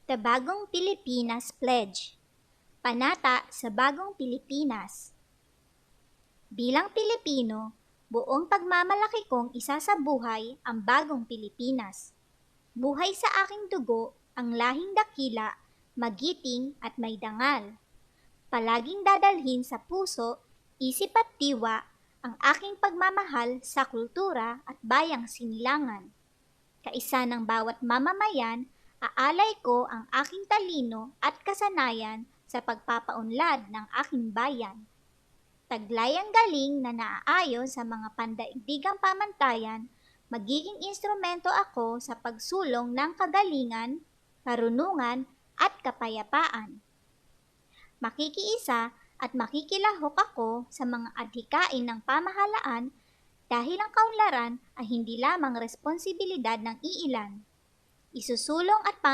The Bagong Pilipinas Pledge. Panata sa Bagong Pilipinas. Bilang Pilipino, buong pagmamalaki kong isasabuhay ang bagong Pilipinas. Buhay sa aking dugo ang lahing dakila, magiting at may dangal. Palaging dadalhin sa puso, isip at diwa ang aking pagmamahal sa kultura at bayang sinilangan. Kaisa ng bawat mamamayan, aalay ko ang aking talino at kasanayan sa pagpapaunlad ng aking bayan. Taglay ang galing na naaayon sa mga pandaigdigang pamantayan, magiging instrumento ako sa pagsulong ng kagalingan, karunungan at kapayapaan. Makikiisa at makikilahok ako sa mga adhikain ng pamahalaan dahil ang kaunlaran ay hindi lamang responsibilidad ng iilan. Isusulong at